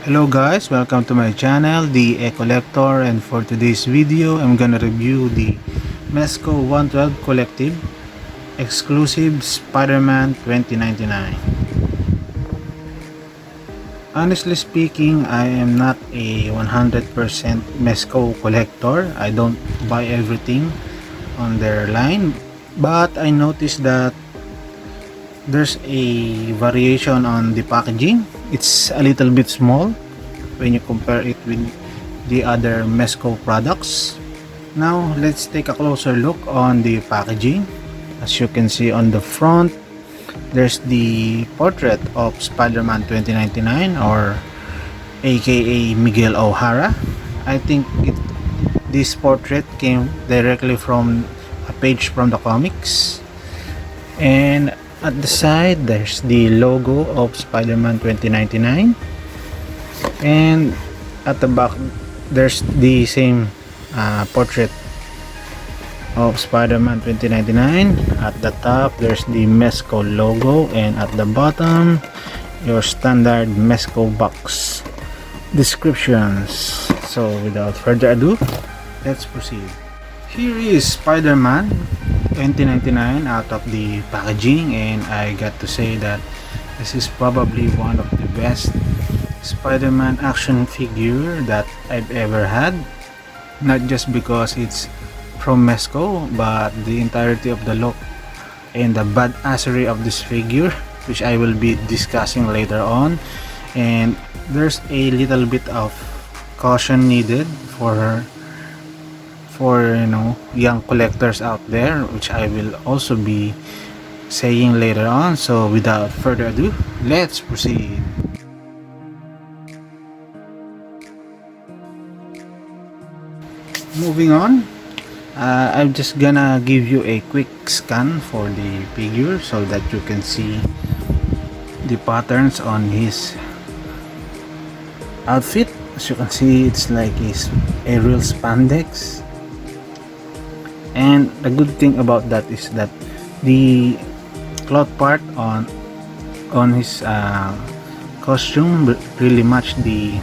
Hello guys, welcome to my channel, the Collector, and for today's video, I'm gonna review the Mezco 112 Collective Exclusive Spider-Man 2099. Honestly speaking, I am not a 100% Mezco collector. I don't buy everything on their line, but I noticed that there's a variation on the packaging. It's a little bit small when you compare it with the other Mezco products. Now let's take a closer look on the packaging. As you can see on the front, there's the portrait of Spider-Man 2099, or aka Miguel O'Hara. I think this portrait came directly from a page from the comics. And at the side, there's the logo of Spider-Man 2099. And at the back, there's the same portrait of Spider-Man 2099. At the top, there's the Mezco logo, and at the bottom, your standard Mezco box descriptions. So without further ado, let's proceed. Here is Spider-Man 2099 out of the packaging, and I got to say that this is probably one of the best Spider-Man action figure that I've ever had. Not just because it's from Mezco, but the entirety of the look and the badassery of this figure, which I will be discussing later on. And there's a little bit of caution needed for young collectors out there, which I will also be saying later on. So without further ado, let's proceed. Moving on, I'm just gonna give you a quick scan for the figure so that you can see the patterns on his outfit. As you can see, it's like a real spandex. And the good thing about that is that the cloth part on his costume really matched the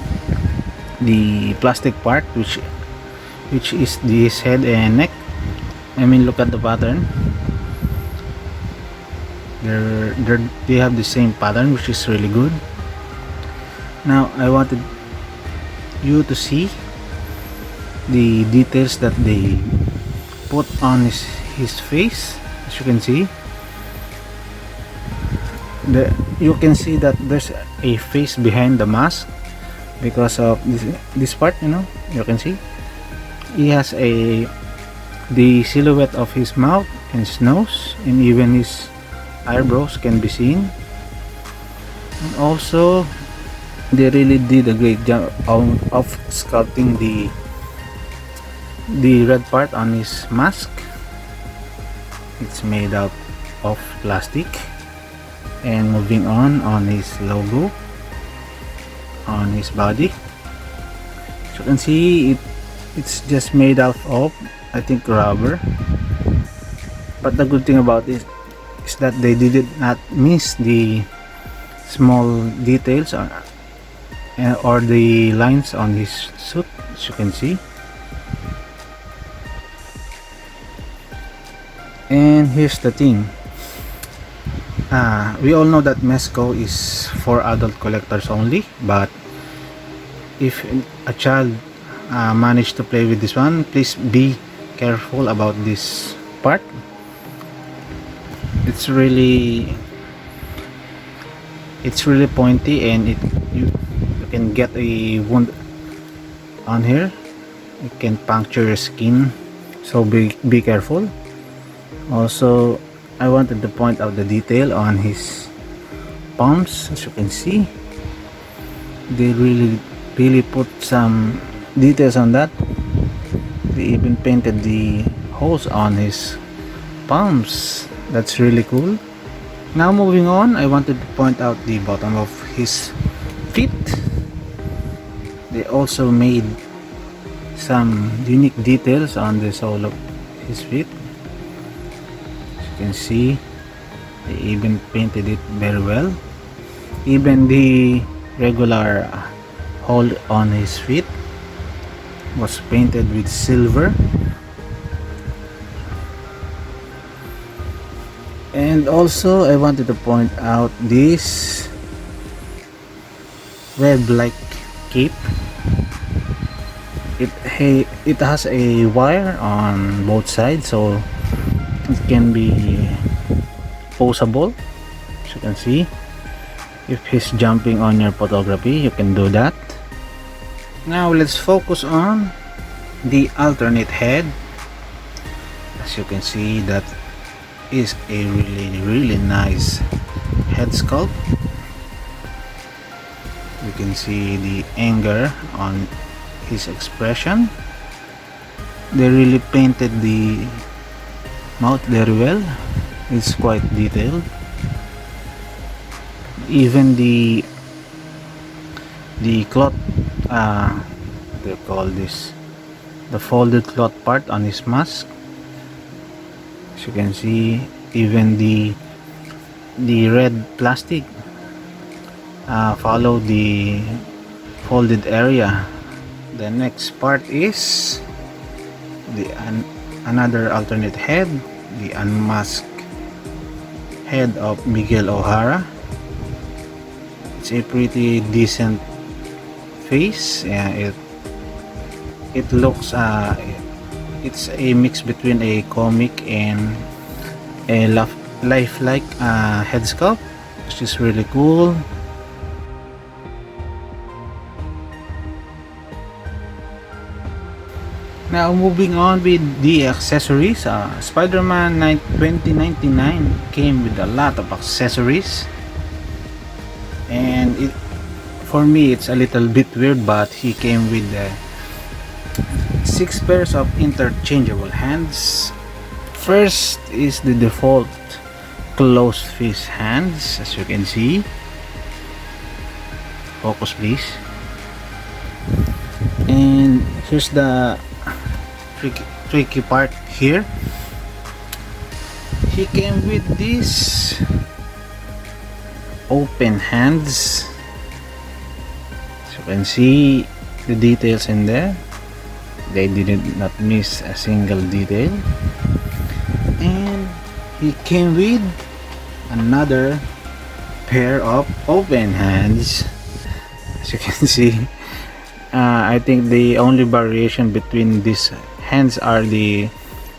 plastic part, which is this head and neck. I mean, look at the pattern. They have the same pattern, which is really good. Now I wanted you to see the details that they put on his face. As you can see, you can see that there's a face behind the mask because of this part. You can see he has the silhouette of his mouth and his nose, and even his eyebrows can be seen. And also, they really did a great job of sculpting the red part on his mask. It's made out of plastic. And moving on his logo on his body, as you can see, it's just made out of, I think, rubber. But the good thing about it is that they did not miss the small details or the lines on his suit, as you can see. And here's the thing, we all know that Mezco is for adult collectors only, but if a child manage to play with this one, please be careful about this part. It's really pointy, and you can get a wound on here. It can puncture your skin, so be careful. Also, I wanted to point out the detail on his palms. As you can see, they really put some details on that. They even painted the holes on his palms. That's really cool. Now moving on, I wanted to point out the bottom of his feet. They also made some unique details on the sole of his feet. As you can see, they even painted it very well. Even the regular hole on his feet was painted with silver. And also I wanted to point out this web-like cape. It has a wire on both sides, so it can be posable, as you can see. If he's jumping on your photography, you can do that. Now let's focus on the alternate head. As you can see, that is a really nice head sculpt. You can see the anger on his expression. They really painted the mouth very well. It's quite detailed. Even the cloth, what do you call this, the folded cloth part on his mask, as you can see, even the red plastic follow the folded area. The next part is the another alternate head, the unmasked head of Miguel O'Hara. It's a pretty decent face. It looks it's a mix between a comic and a lifelike head sculpt, which is really cool. Now moving on with the accessories, Spider-Man 2099 came with a lot of accessories, and for me it's a little bit weird, but he came with 6 pairs of interchangeable hands. First is the default closed fist hands, as you can see. Focus please. And here's the tricky part here. He came with these open hands, as you can see the details in there. They did not miss a single detail. And he came with another pair of open hands, as you can see. I think the only variation between these hands are the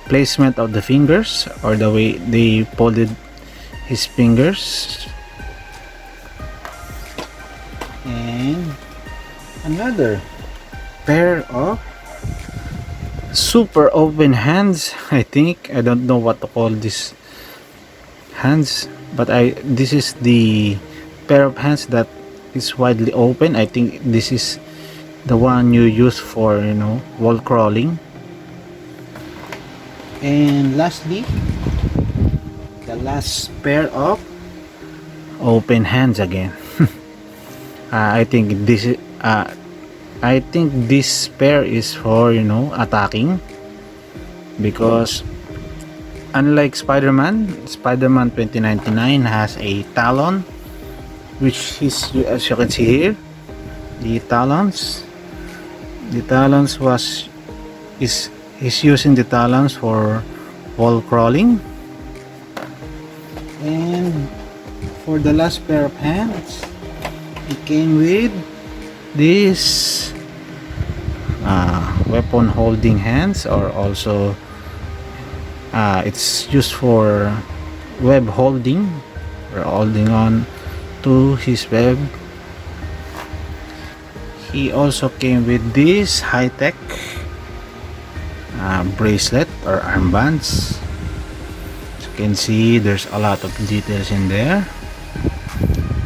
placement of the fingers, or the way they folded his fingers. And another pair of super open hands. I don't know what to call these hands, but this is the pair of hands that is widely open. I think this is the one you use for, wall crawling. And lastly, the last pair of open hands again. I think this pair is for, attacking, because unlike Spider-Man 2099 has a talon, which is, as you can see here, the talons is using the talons for wall crawling. And for the last pair of hands, it came with this weapon holding hands, or also it's used for web holding, or holding on to his web. He also came with this high-tech bracelet or armbands. As you can see, there's a lot of details in there.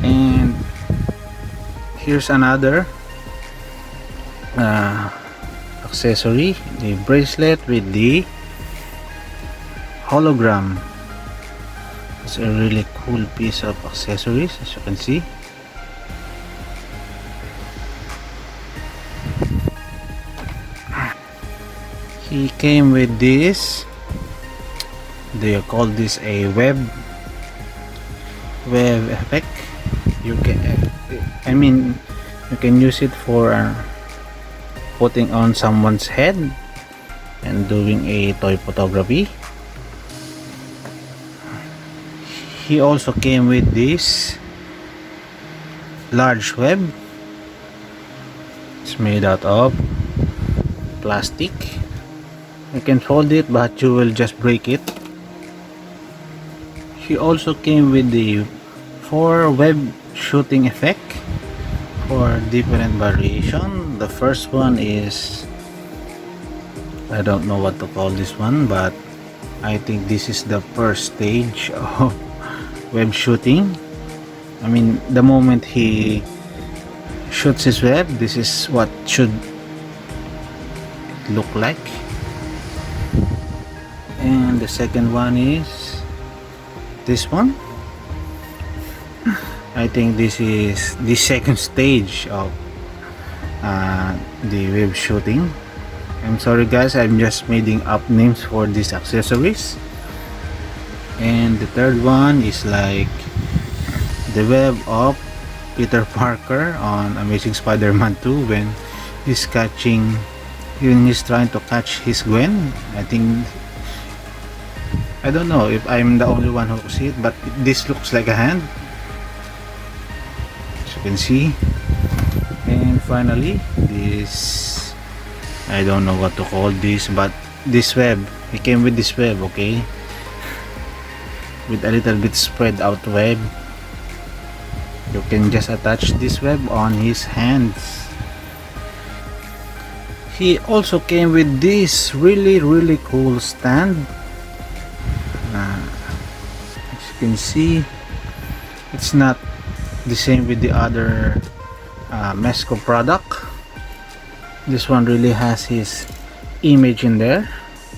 And here's another accessory, the bracelet with the hologram. It's a really cool piece of accessories, as you can see. He came with this, do you call this a web effect? You can, You can use it for putting on someone's head and doing a toy photography. He also came with this large web. It's made out of plastic. You can fold it, but you will just break it. He also came with the 4 web shooting effect for different variation. The first one is, I don't know what to call this one, but I think this is the first stage of web shooting. I mean, the moment he shoots his web, this is what should look like. And the second one is this one. I think this is the second stage of the web shooting. I'm sorry guys, I'm just making up names for these accessories. And the third one is like the web of Peter Parker on Amazing Spider-Man 2 when he's trying to catch his Gwen. I don't know if I'm the only one who see it, but this looks like a hand, as you can see. And finally, this, I don't know what to call this, but this web, he came with this web, okay, with a little bit spread out web. You can just attach this web on his hands. He also came with this really cool stand. As you can see, it's not the same with the other Mezco product. This one really has his image in there.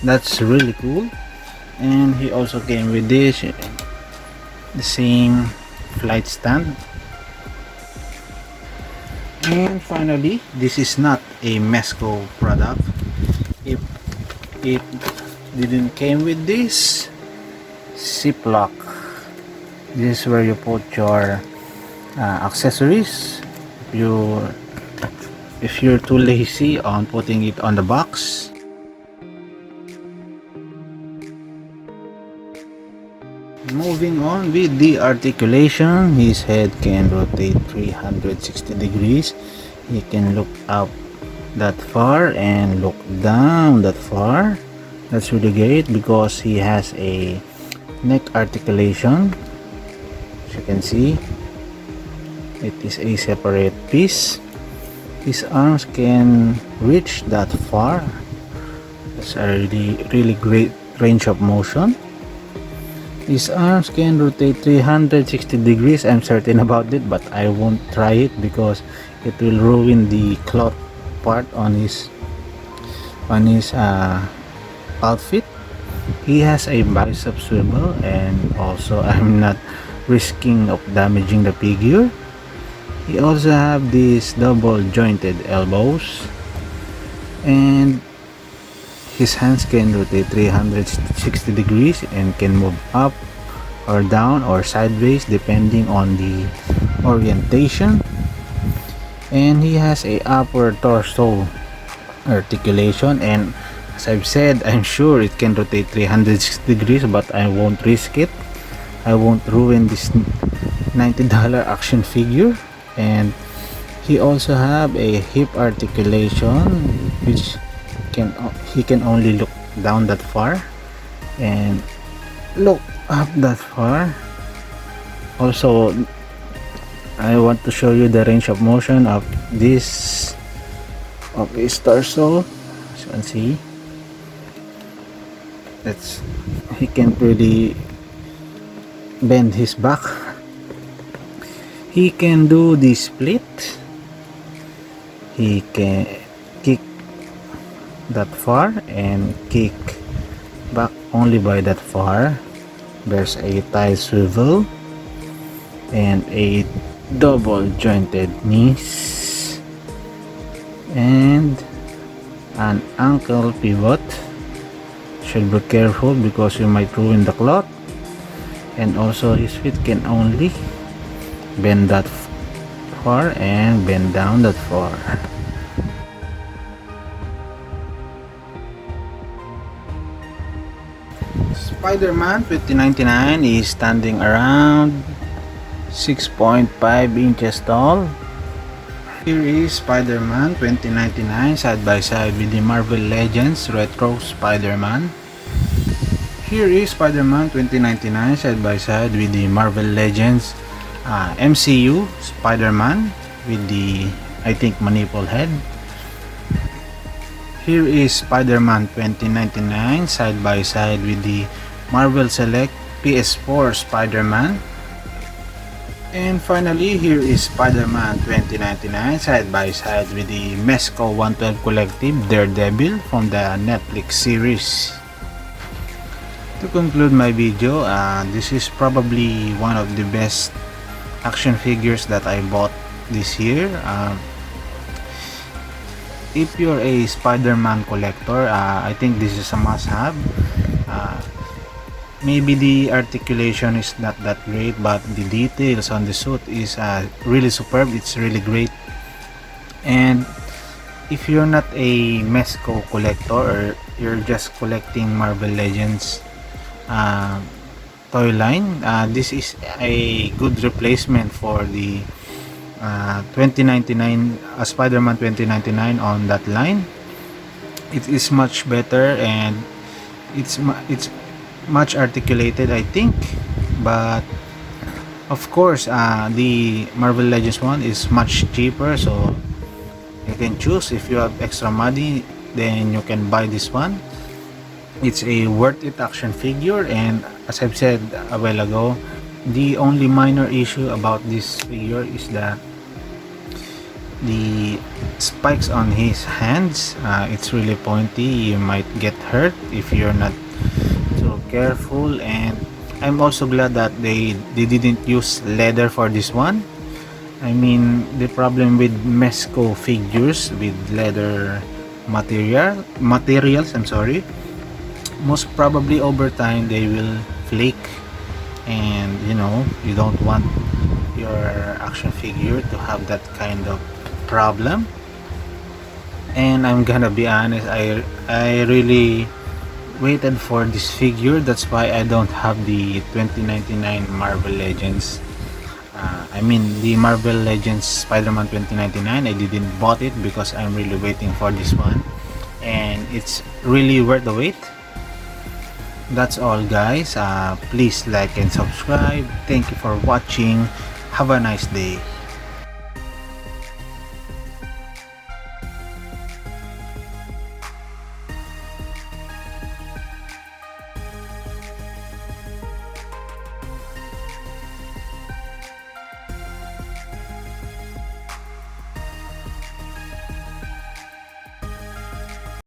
That's really cool. And he also came with this, the same flight stand. And finally, this is not a Mezco product. If it didn't came with this ziplock, this is where you put your accessories. If you're too lazy on putting it on the box. Moving on with the articulation, his head can rotate 360 degrees. He can look up that far and look down that far. That's really great because he has a neck articulation. As you can see, it is a separate piece. His arms can reach that far. That's a really great range of motion. His arms can rotate 360 degrees. I'm certain about it, but I won't try it because it will ruin the cloth part on his outfit. He has a bicep swivel, and also I'm not risking of damaging the figure. He also have these double jointed elbows, and his hands can rotate 360 degrees and can move up or down or sideways depending on the orientation. And he has a upper torso articulation, and as I've said, I'm sure it can rotate 360 degrees, but I won't risk it. I won't ruin this $90 action figure. And he also have a hip articulation, which he can only look down that far and look up that far. Also, I want to show you the range of motion of this, of his torso. As you can see, he can really bend his back. He can do the split. He can kick that far and kick back only by that far. There's a thigh swivel and a double jointed knees and an ankle pivot. Should be careful because you might ruin the cloth. And also his feet can only bend that far and bend down that far. Spider-Man 2099 is standing around 6.5 inches tall. Here is Spider-Man 2099 side by side with the Marvel Legends Retro Spider-Man. Here is Spider-Man 2099 side by side with the Marvel Legends MCU Spider-Man with the, I think, manipple head. Here is Spider-Man 2099 side by side with the Marvel Select PS4 Spider-Man. And finally, here is Spider-Man 2099 side by side with the Mezco 112 Collective Daredevil from the Netflix series. To conclude my video, this is probably one of the best action figures that I bought this year. If you're a Spider-Man collector, I think this is a must-have. Maybe the articulation is not that great, but the details on the suit is really superb. It's really great. And if you're not a Mezco collector, or you're just collecting Marvel Legends toy line, this is a good replacement for the 2099 Spider-Man 2099 on that line. It is much better and it's much articulated, I think, but of course the Marvel Legends one is much cheaper, so you can choose. If you have extra money, then you can buy this one. It's a worth it action figure, and as I've said a while ago, the only minor issue about this figure is that the spikes on his hands, it's really pointy. You might get hurt if you're not careful. And I'm also glad that they didn't use leather for this one. I mean, the problem with Mezco figures with leather materials, I'm sorry, most probably over time they will flake, and you know, you don't want your action figure to have that kind of problem. And I'm gonna be honest, I really waited for this figure. That's why I don't have the 2099 Marvel Legends. I mean, the Marvel Legends Spider-Man 2099, I didn't bought it because I'm really waiting for this one, and it's really worth the wait. That's all, guys. Please like and subscribe. Thank you for watching. Have a nice day.